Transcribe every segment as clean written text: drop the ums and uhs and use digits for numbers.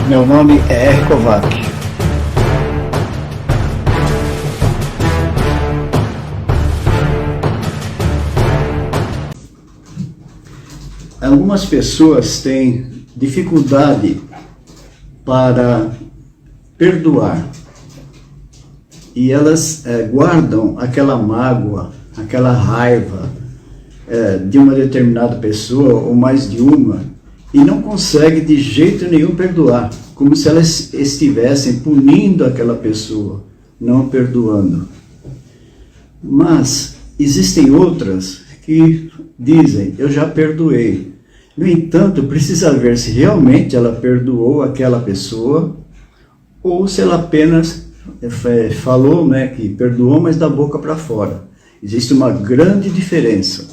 Meu nome é R. Kovac. Algumas pessoas têm dificuldade para perdoar e elas guardam aquela mágoa, aquela raiva de uma determinada pessoa ou mais de uma e não conseguem de jeito nenhum perdoar, como se elas estivessem punindo aquela pessoa, não perdoando. Mas existem outras que dizem, eu já perdoei. No entanto, precisa ver se realmente ela perdoou aquela pessoa ou se ela apenas falou, que perdoou, mas da boca para fora. Existe uma grande diferença.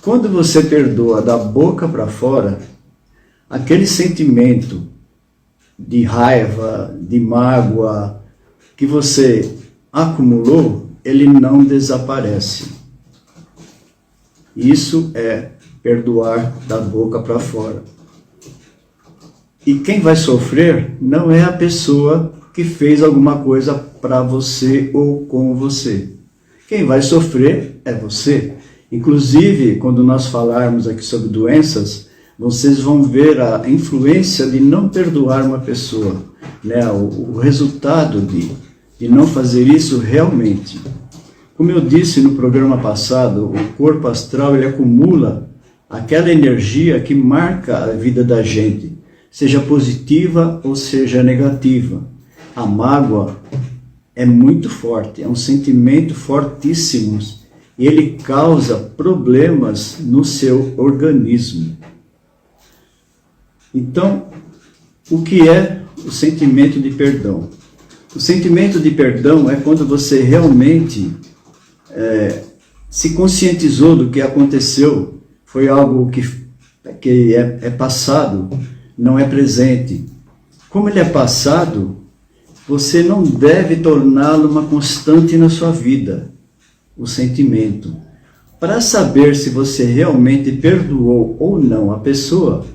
Quando você perdoa da boca para fora, aquele sentimento de raiva, de mágoa que você acumulou, ele não desaparece. Isso é perdoar da boca para fora. E quem vai sofrer não é a pessoa que fez alguma coisa para você ou com você. Quem vai sofrer é você. Inclusive, quando nós falarmos aqui sobre doenças, vocês vão ver a influência de não perdoar uma pessoa, o resultado de não fazer isso realmente. Como eu disse no programa passado, o corpo astral ele acumula aquela energia que marca a vida da gente, seja positiva ou seja negativa. A mágoa é muito forte, é um sentimento fortíssimo e ele causa problemas no seu organismo. Então, o que é o sentimento de perdão? O sentimento de perdão é quando você realmente se conscientizou do que aconteceu, foi algo que é passado, não é presente. Como ele é passado, você não deve torná-lo uma constante na sua vida, o sentimento. Para saber se você realmente perdoou ou não a pessoa,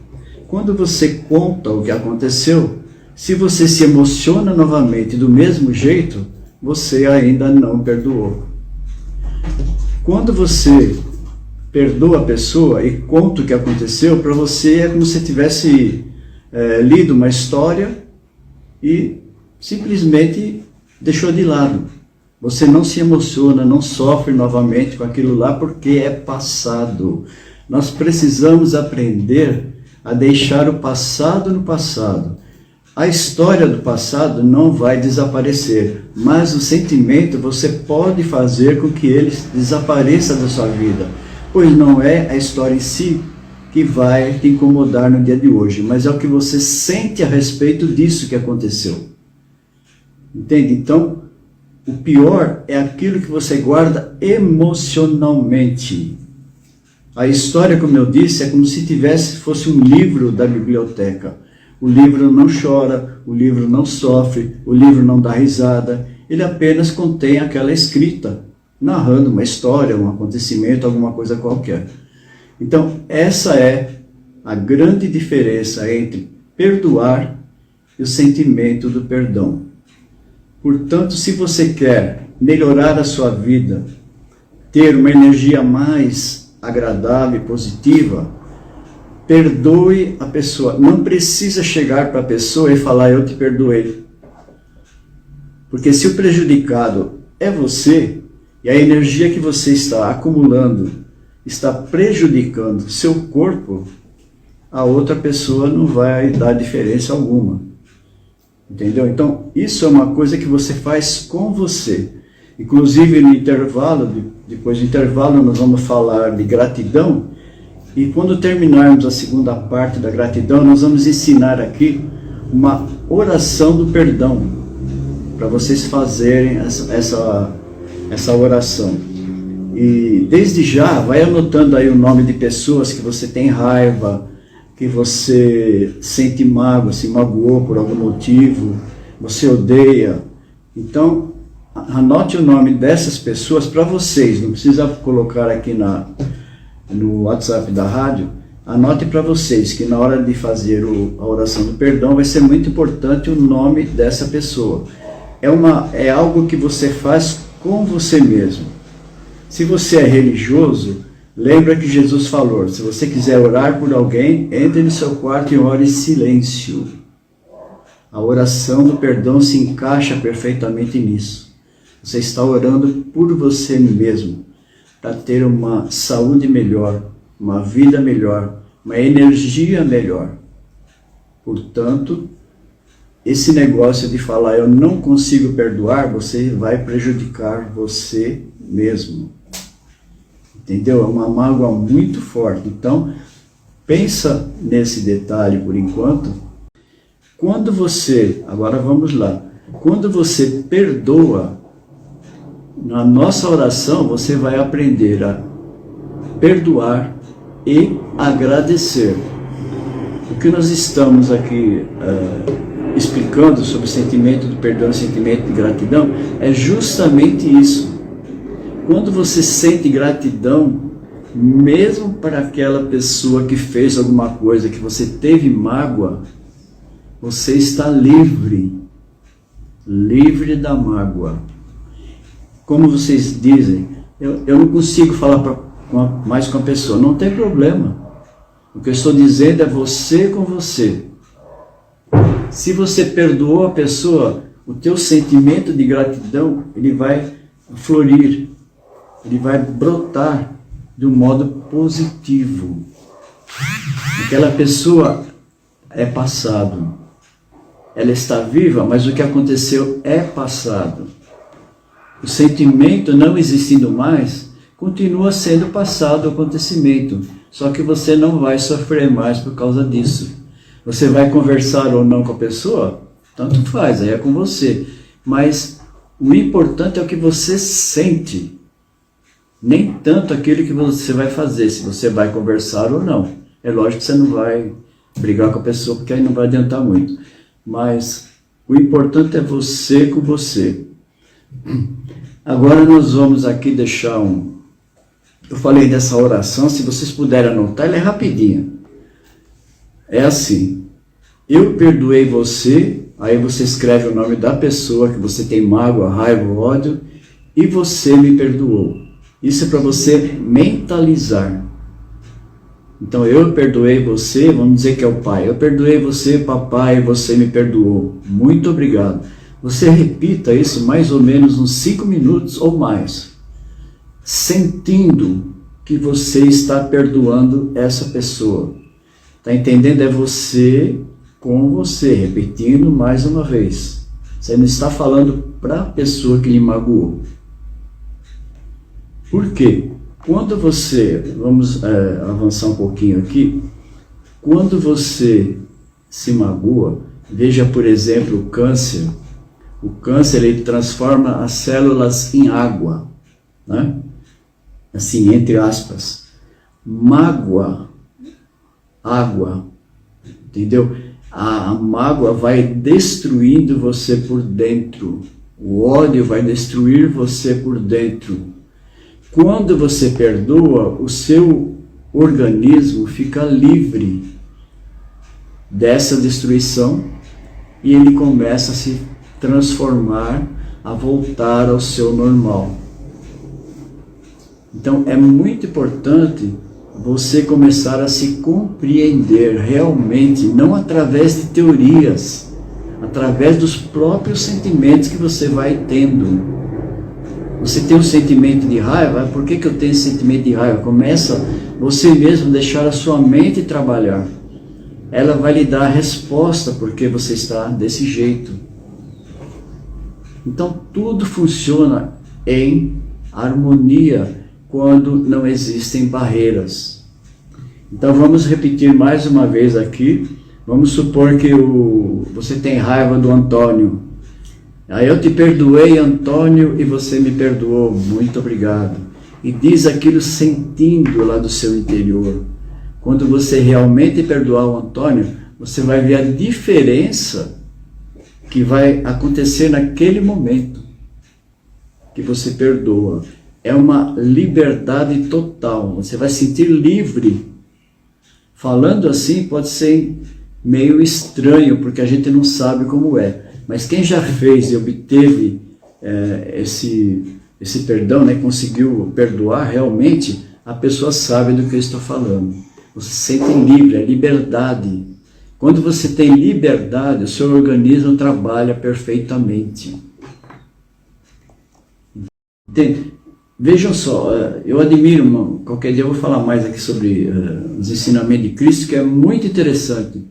quando você conta o que aconteceu, se você se emociona novamente do mesmo jeito, você ainda não perdoou. Quando você perdoa a pessoa e conta o que aconteceu, para você é como se tivesse lido uma história e simplesmente deixou de lado. Você não se emociona, não sofre novamente com aquilo lá porque é passado. Nós precisamos aprender a deixar o passado no passado. A história do passado não vai desaparecer, mas o sentimento você pode fazer com que ele desapareça da sua vida, pois não é a história em si que vai te incomodar no dia de hoje, mas é o que você sente a respeito disso que aconteceu. Entende? Então, o pior é aquilo que você guarda emocionalmente. A história, como eu disse, é como se fosse um livro da biblioteca. O livro não chora, o livro não sofre, o livro não dá risada. Ele apenas contém aquela escrita, narrando uma história, um acontecimento, alguma coisa qualquer. Então, essa é a grande diferença entre perdoar e o sentimento do perdão. Portanto, se você quer melhorar a sua vida, ter uma energia mais agradável e positiva, perdoe a pessoa. Não precisa chegar para a pessoa e falar, eu te perdoei. Porque se o prejudicado é você, e a energia que você está acumulando está prejudicando seu corpo, a outra pessoa não vai dar diferença alguma. Entendeu? Então, isso é uma coisa que você faz com você. Inclusive, no intervalo, depois do intervalo, nós vamos falar de gratidão. E quando terminarmos a segunda parte da gratidão, nós vamos ensinar aqui uma oração do perdão, para vocês fazerem essa oração. E desde já, vai anotando aí o nome de pessoas que você tem raiva, que você sente mágoa, se magoou por algum motivo, você odeia. Então, anote o nome dessas pessoas para vocês, não precisa colocar aqui no WhatsApp da rádio, Anote para vocês que na hora de fazer a oração do perdão vai ser muito importante o nome dessa pessoa. É algo que você faz com você mesmo. Se você é religioso, lembra que Jesus falou, se você quiser orar por alguém, entre no seu quarto e ore em silêncio. A oração do perdão se encaixa perfeitamente nisso. Você está orando por você mesmo, para ter uma saúde melhor, uma vida melhor, uma energia melhor. Portanto, esse negócio de falar eu não consigo perdoar, você vai prejudicar você mesmo. Entendeu? É uma mágoa muito forte. Então, pensa nesse detalhe por enquanto. Quando você, agora vamos lá, quando você perdoa, na nossa oração você vai aprender a perdoar e agradecer. O que nós estamos aqui explicando sobre o sentimento do perdão e o sentimento de gratidão é justamente isso. Quando você sente gratidão, mesmo para aquela pessoa que fez alguma coisa, que você teve mágoa, você está livre, livre da mágoa. Como vocês dizem, eu não consigo falar mais com a pessoa, não tem problema. O que eu estou dizendo é você com você. Se você perdoou a pessoa, o teu sentimento de gratidão, ele vai florir, ele vai brotar de um modo positivo. Aquela pessoa é passado. Ela está viva, mas o que aconteceu é passado. O sentimento não existindo mais, continua sendo passado o acontecimento. Só que você não vai sofrer mais por causa disso. Você vai conversar ou não com a pessoa? Tanto faz, aí é com você. Mas o importante é o que você sente. Nem tanto aquilo que você vai fazer, se você vai conversar ou não. É lógico que você não vai brigar com a pessoa, porque aí não vai adiantar muito. Mas o importante é você com você. Agora nós vamos aqui deixar eu falei dessa oração, se vocês puderem anotar, ela é rapidinha. É assim, eu perdoei você, aí você escreve o nome da pessoa que você tem mágoa, raiva, ódio, e você me perdoou. Isso é para você mentalizar. Então eu perdoei você, vamos dizer que é o pai. Eu perdoei você, papai, você me perdoou. Muito obrigado. Você repita isso mais ou menos uns 5 minutos ou mais, sentindo que você está perdoando essa pessoa. Está entendendo? É você com você, repetindo mais uma vez. Você não está falando para a pessoa que lhe magoou. Por quê? Quando você, vamos avançar um pouquinho aqui, quando você se magoa, veja por exemplo o câncer. O câncer ele transforma as células em água, né? Assim, entre aspas. Mágoa, água, entendeu? A mágoa vai destruindo você por dentro. O ódio vai destruir você por dentro. Quando você perdoa, o seu organismo fica livre dessa destruição e ele começa a se transformar, a voltar ao seu normal. Então é muito importante você começar a se compreender realmente, não através de teorias, através dos próprios sentimentos que você vai tendo. Você tem um sentimento de raiva, por que eu tenho esse sentimento de raiva? Começa você mesmo a deixar a sua mente trabalhar. Ela vai lhe dar a resposta porque você está desse jeito. Então tudo funciona em harmonia quando não existem barreiras. Então vamos repetir mais uma vez aqui. Vamos supor que você tem raiva do Antônio. Aí eu te perdoei, Antônio, e você me perdoou. Muito obrigado. E diz aquilo sentindo lá do seu interior. Quando você realmente perdoar o Antônio, você vai ver a diferença que vai acontecer naquele momento que você perdoa. É uma liberdade total. Você vai se sentir livre. Falando assim pode ser meio estranho, porque a gente não sabe como é. Mas quem já fez e obteve esse perdão, né, conseguiu perdoar realmente, a pessoa sabe do que eu estou falando. Você se sente livre, é liberdade. Quando você tem liberdade, o seu organismo trabalha perfeitamente. Entende? Vejam só, eu admiro, qualquer dia eu vou falar mais aqui sobre os ensinamentos de Cristo, que é muito interessante.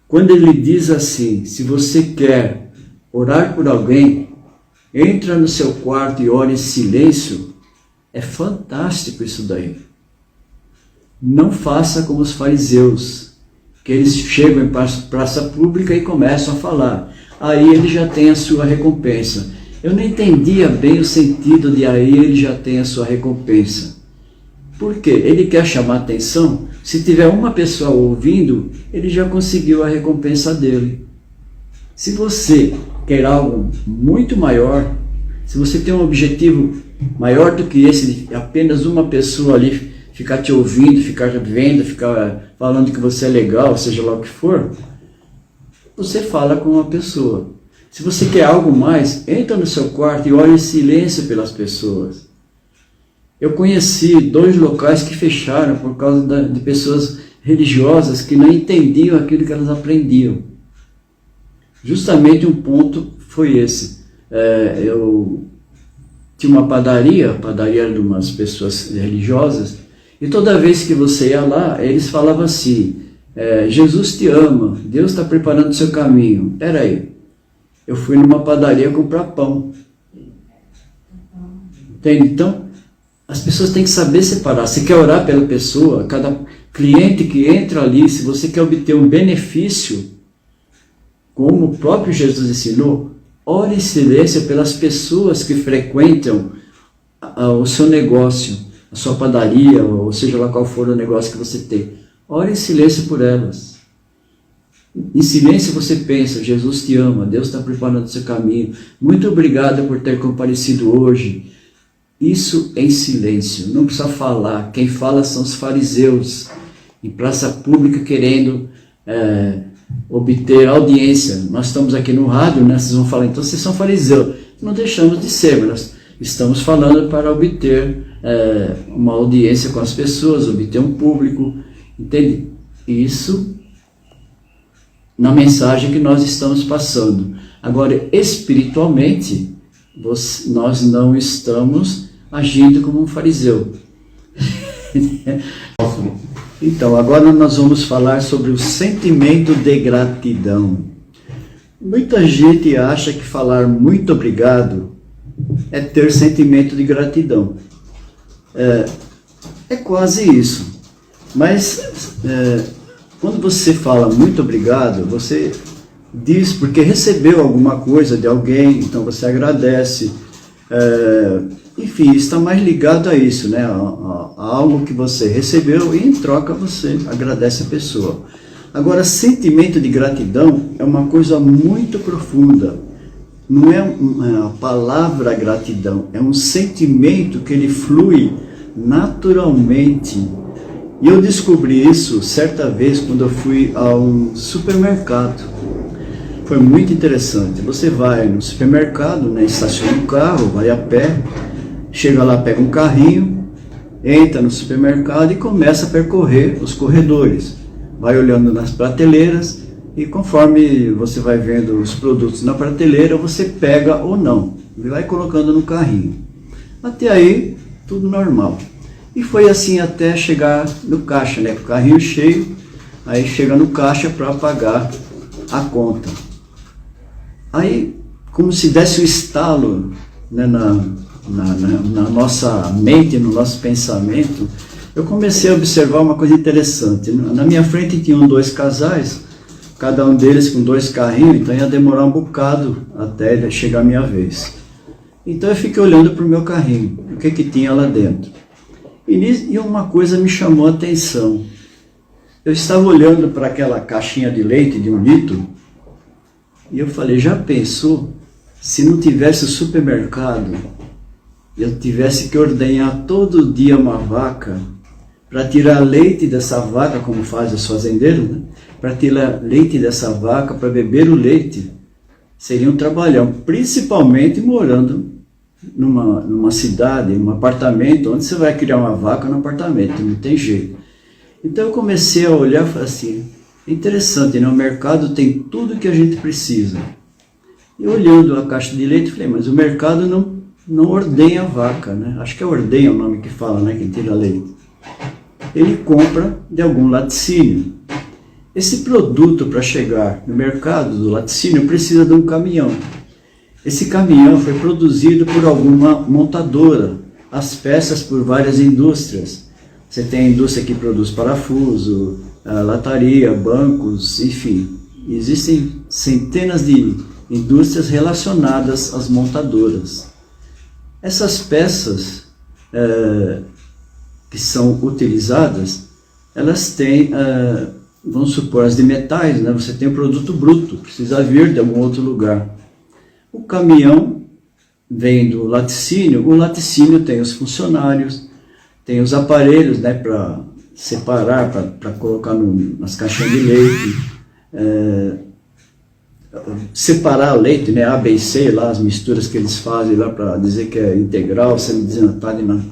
Quando ele diz assim, se você quer orar por alguém, entra no seu quarto e ore em silêncio, é fantástico isso daí. Não faça como os fariseus, que eles chegam em praça pública e começam a falar. Aí ele já tem a sua recompensa. Eu não entendia bem o sentido de aí ele já tem a sua recompensa. Por quê? Ele quer chamar atenção. Se tiver uma pessoa ouvindo, ele já conseguiu a recompensa dele. Se você quer algo muito maior, se você tem um objetivo maior do que esse, de apenas uma pessoa ali ficar te ouvindo, ficar vendo, ficar falando que você é legal, seja lá o que for, você fala com uma pessoa. Se você quer algo mais, entra no seu quarto e ore em silêncio pelas pessoas. Eu conheci 2 locais que fecharam por causa de pessoas religiosas que não entendiam aquilo que elas aprendiam. Justamente um ponto foi esse. Eu tinha uma padaria, a padaria era de umas pessoas religiosas, e toda vez que você ia lá, eles falavam assim, Jesus te ama, Deus está preparando o seu caminho. Espera aí, eu fui numa padaria comprar pão. Entende? Então, as pessoas têm que saber separar. Se quer orar pela pessoa, cada cliente que entra ali, se você quer obter um benefício, como o próprio Jesus ensinou, ore em silêncio pelas pessoas que frequentam o seu negócio, a sua padaria, ou seja lá qual for o negócio que você tem. Ore em silêncio por elas. Em silêncio você pensa, Jesus te ama, Deus está preparando o seu caminho. Muito obrigado por ter comparecido hoje. Isso em silêncio, não precisa falar. Quem fala são os fariseus, em praça pública querendo obter audiência. Nós estamos aqui no rádio, né? Vocês vão falar, então vocês são fariseus. Não deixamos de ser, mas nós estamos falando para obter uma audiência com as pessoas, obter um público, entende? Isso na mensagem que nós estamos passando. Agora, espiritualmente, nós não estamos agindo como um fariseu. Então, agora nós vamos falar sobre o sentimento de gratidão. Muita gente acha que falar muito obrigado é ter sentimento de gratidão. É quase isso. Mas quando você fala muito obrigado, você diz porque recebeu alguma coisa de alguém, então você agradece. Enfim, está mais ligado a isso, né? A algo que você recebeu e em troca você agradece a pessoa. Agora, sentimento de gratidão é uma coisa muito profunda. Não é a palavra gratidão, é um sentimento que ele flui naturalmente. E eu descobri isso certa vez quando eu fui a um supermercado. Foi muito interessante. Você vai no supermercado, né, estaciona o carro, vai a pé, chega lá, pega um carrinho, entra no supermercado e começa a percorrer os corredores. Vai olhando nas prateleiras e conforme você vai vendo os produtos na prateleira, você pega ou não. E vai colocando no carrinho. Até aí, tudo normal. E foi assim até chegar no caixa, né? Com o carrinho cheio, aí chega no caixa para pagar a conta. Aí, como se desse um estalo, né, na nossa mente, no nosso pensamento, eu comecei a observar uma coisa interessante. Na minha frente tinham 2 casais, cada um deles com 2 carrinhos, então ia demorar um bocado até chegar a minha vez. Então eu fiquei olhando para o meu carrinho, o que tinha lá dentro. E uma coisa me chamou a atenção. Eu estava olhando para aquela caixinha de leite de 1 litro, e eu falei, já pensou se não tivesse o supermercado, eu tivesse que ordenhar todo dia uma vaca para tirar leite dessa vaca, como faz os fazendeiros, né? Para tirar leite dessa vaca, para beber o leite, seria um trabalhão, principalmente morando numa cidade, num apartamento, onde você vai criar uma vaca no apartamento, não tem jeito. Então eu comecei a olhar e falei assim, interessante, né? O mercado tem tudo que a gente precisa. E olhando a caixa de leite, falei, mas o mercado não ordenha a vaca, né? Acho que é ordenha o nome que fala, né? Que tira leite. Ele compra de algum laticínio. Esse produto, para chegar no mercado do laticínio, precisa de um caminhão. Esse caminhão foi produzido por alguma montadora, as peças por várias indústrias. Você tem a indústria que produz parafuso, lataria, bancos, enfim. Existem centenas de indústrias relacionadas às montadoras. Essas peças que são utilizadas, elas têm, vamos supor, as de metais, né? Você tem o produto bruto, precisa vir de algum outro lugar. O caminhão vem do laticínio, o laticínio tem os funcionários, tem os aparelhos, né, para separar, para colocar nas caixinhas de leite, separar o leite, né, A, B e C, lá, as misturas que eles fazem lá para dizer que é integral, semi-desnatado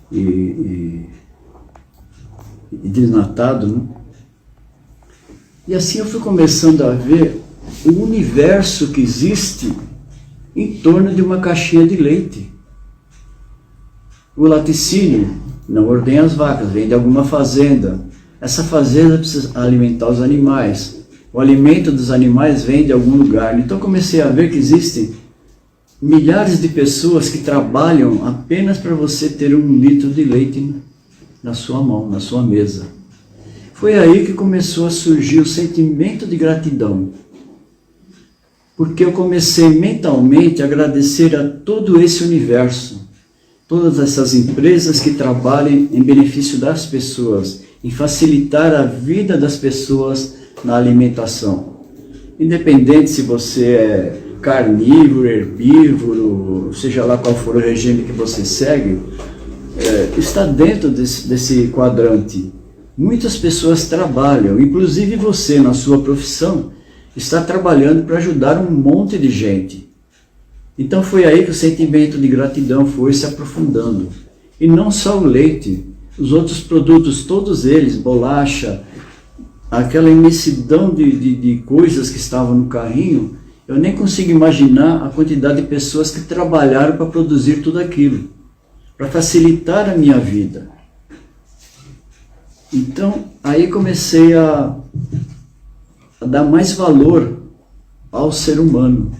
e desnatado, né? E assim eu fui começando a ver o universo que existe em torno de uma caixinha de leite. O laticínio não ordenha as vacas, vem de alguma fazenda. Essa fazenda precisa alimentar os animais. O alimento dos animais vem de algum lugar. Então comecei a ver que existem milhares de pessoas que trabalham apenas para você ter 1 litro de leite na sua mão, na sua mesa. Foi aí que começou a surgir o sentimento de gratidão. Porque eu comecei mentalmente a agradecer a todo esse universo, todas essas empresas que trabalham em benefício das pessoas, em facilitar a vida das pessoas na alimentação. Independente se você é carnívoro, herbívoro, seja lá qual for o regime que você segue, está dentro desse quadrante. Muitas pessoas trabalham, inclusive você na sua profissão, está trabalhando para ajudar um monte de gente. Então foi aí que o sentimento de gratidão foi se aprofundando. E não só o leite, os outros produtos, todos eles, bolacha, aquela imensidão de coisas que estavam no carrinho, eu nem consigo imaginar a quantidade de pessoas que trabalharam para produzir tudo aquilo, para facilitar a minha vida. Então, aí comecei a dar mais valor ao ser humano,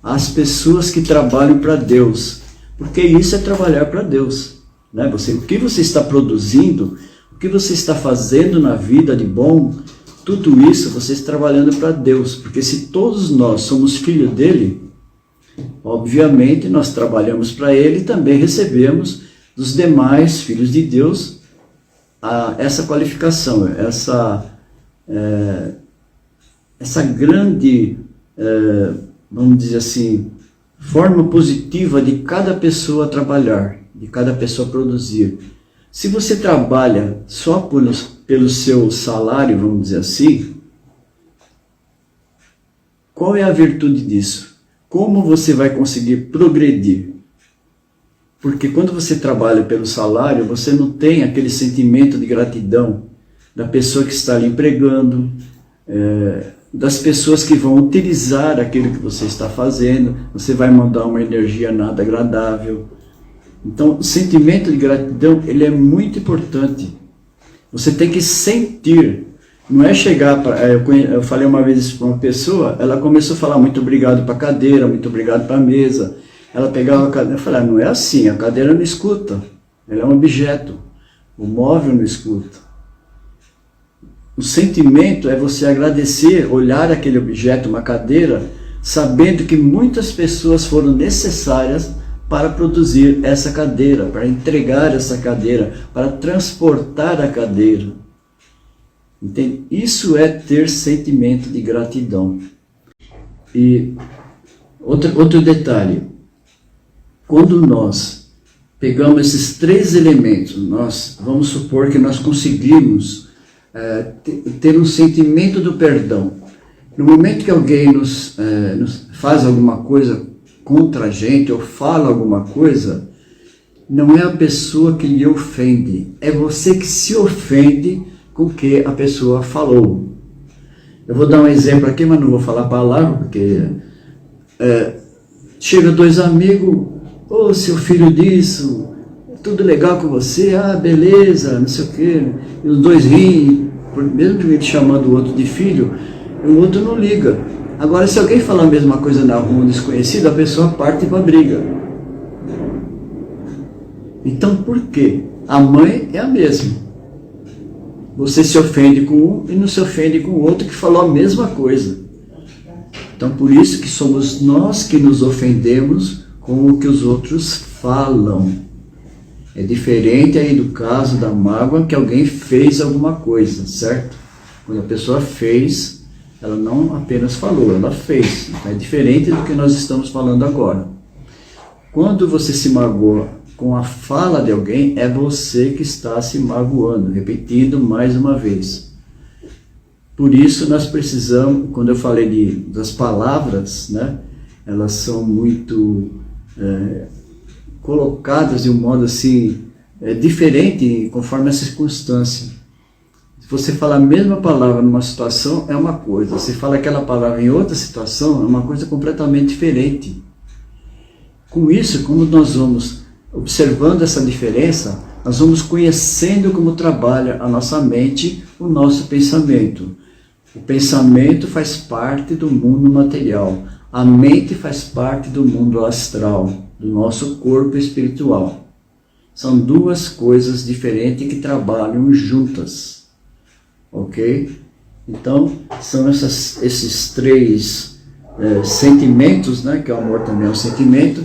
às pessoas que trabalham para Deus, porque isso é trabalhar para Deus, né? O que você está produzindo, o que você está fazendo na vida de bom, tudo isso você está trabalhando para Deus, porque se todos nós somos filhos dele, obviamente nós trabalhamos para ele e também recebemos dos demais filhos de Deus essa qualificação, essa grande, vamos dizer assim, forma positiva de cada pessoa trabalhar, de cada pessoa produzir. Se você trabalha só pelo seu salário, vamos dizer assim, qual é a virtude disso? Como você vai conseguir progredir? Porque quando você trabalha pelo salário, você não tem aquele sentimento de gratidão da pessoa que está lhe empregando, das pessoas que vão utilizar aquilo que você está fazendo, você vai mandar uma energia nada agradável. Então, o sentimento de gratidão, ele é muito importante. Você tem que sentir, não é chegar para... Eu falei uma vez isso para uma pessoa, ela começou a falar muito obrigado para a cadeira, muito obrigado para a mesa. Ela pegava a cadeira e falava, não é assim, a cadeira não escuta, ela é um objeto, o móvel não escuta. O sentimento é você agradecer, olhar aquele objeto, uma cadeira, sabendo que muitas pessoas foram necessárias para produzir essa cadeira, para entregar essa cadeira, para transportar a cadeira. Entende? Isso é ter sentimento de gratidão. E outro detalhe, quando nós pegamos esses três elementos, nós vamos supor que nós conseguimos ter um sentimento do perdão. No momento que alguém nos faz alguma coisa contra a gente ou fala alguma coisa, não é a pessoa que lhe ofende, é você que se ofende com o que a pessoa falou. Eu vou dar um exemplo aqui, mas não vou falar a palavra, porque chega dois amigos, ô seu filho disso, tudo legal com você, beleza, não sei o quê, e os dois riem, mesmo que ele chamando o outro de filho, o outro não liga. Agora, se alguém falar a mesma coisa na rua, um desconhecido, a pessoa parte para a briga. Então, por quê? A mãe é a mesma. Você se ofende com um e não se ofende com o outro que falou a mesma coisa. Então, por isso que somos nós que nos ofendemos com o que os outros falam. É diferente aí do caso da mágoa, que alguém fez alguma coisa, certo? Quando a pessoa fez, ela não apenas falou, ela fez. Então, é diferente do que nós estamos falando agora. Quando você se magoa com a fala de alguém, é você que está se magoando, repetindo mais uma vez. Por isso nós precisamos, quando eu falei das palavras, né, elas são muito colocadas de um modo assim, diferente conforme a circunstância. Se você fala a mesma palavra numa situação, é uma coisa. Se fala aquela palavra em outra situação, é uma coisa completamente diferente. Com isso, como nós vamos observando essa diferença, nós vamos conhecendo como trabalha a nossa mente, o nosso pensamento. O pensamento faz parte do mundo material. A mente faz parte do mundo astral, do nosso corpo espiritual. São duas coisas diferentes que trabalham juntas. Ok? Então, são esses três sentimentos, né, que o amor também é um sentimento,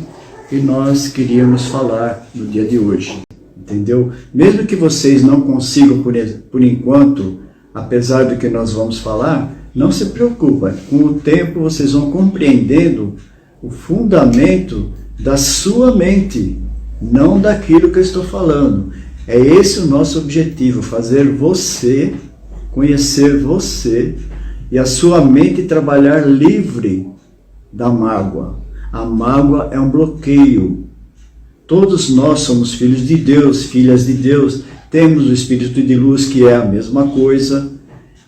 que nós queríamos falar no dia de hoje. Entendeu? Mesmo que vocês não consigam, por enquanto, apesar do que nós vamos falar, não se preocupa. Com o tempo, vocês vão compreendendo o fundamento da sua mente, não daquilo que eu estou falando. É esse o nosso objetivo, fazer você, conhecer você e a sua mente trabalhar livre da mágoa. A mágoa é um bloqueio. Todos nós somos filhos de Deus, filhas de Deus, temos o Espírito de luz que é a mesma coisa.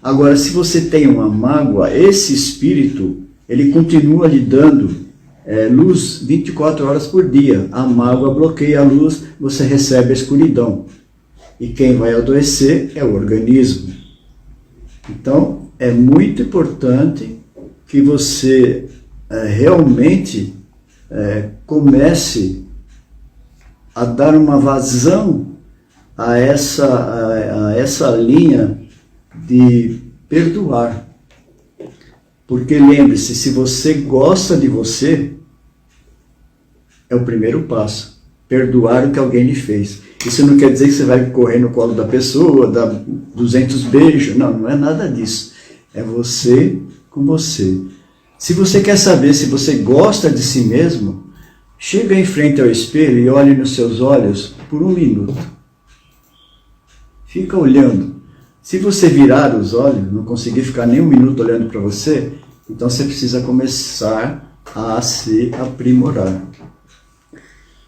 Agora, se você tem uma mágoa, esse Espírito, ele continua lhe dando luz 24 horas por dia. A mágoa bloqueia a luz, você recebe a escuridão. E quem vai adoecer é o organismo. Então, é muito importante que você realmente comece a dar uma vazão a essa linha de perdoar. Porque lembre-se, se você gosta de você, é o primeiro passo. Perdoar o que alguém lhe fez. Isso não quer dizer que você vai correr no colo da pessoa, dar 200 beijos. Não, não é nada disso. É você com você. Se você quer saber se você gosta de si mesmo, chega em frente ao espelho e olhe nos seus olhos por 1 minuto. Fica olhando. Se você virar os olhos, não conseguir ficar nem 1 minuto olhando para você, então você precisa começar a se aprimorar.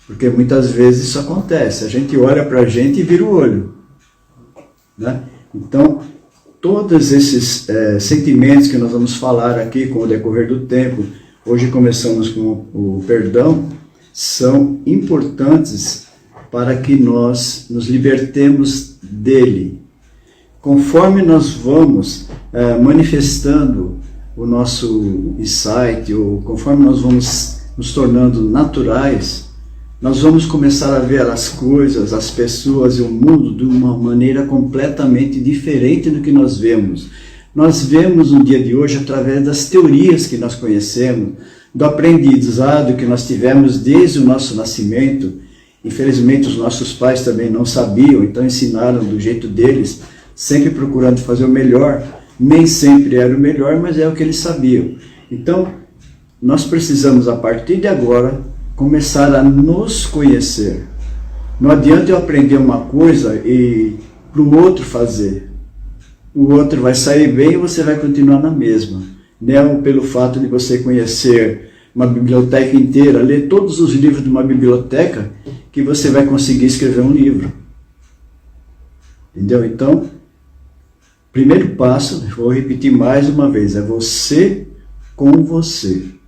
Porque muitas vezes isso acontece. A gente olha para a gente e vira o olho, né? Então, todos esses sentimentos que nós vamos falar aqui com o decorrer do tempo, hoje começamos com o perdão, são importantes para que nós nos libertemos dele. Conforme nós vamos manifestando o nosso insight, ou conforme nós vamos nos tornando naturais, nós vamos começar a ver as coisas, as pessoas e o mundo de uma maneira completamente diferente do que nós vemos. Nós vemos no dia de hoje através das teorias que nós conhecemos, do aprendizado que nós tivemos desde o nosso nascimento. Infelizmente os nossos pais também não sabiam, então ensinaram do jeito deles, sempre procurando fazer o melhor. Nem sempre era o melhor, mas é o que eles sabiam. Então, nós precisamos a partir de agora começar a nos conhecer. Não adianta eu aprender uma coisa e para o outro fazer. O outro vai sair bem e você vai continuar na mesma. Não pelo fato de você conhecer uma biblioteca inteira, ler todos os livros de uma biblioteca, que você vai conseguir escrever um livro. Entendeu? Então, primeiro passo, vou repetir mais uma vez, é você com você.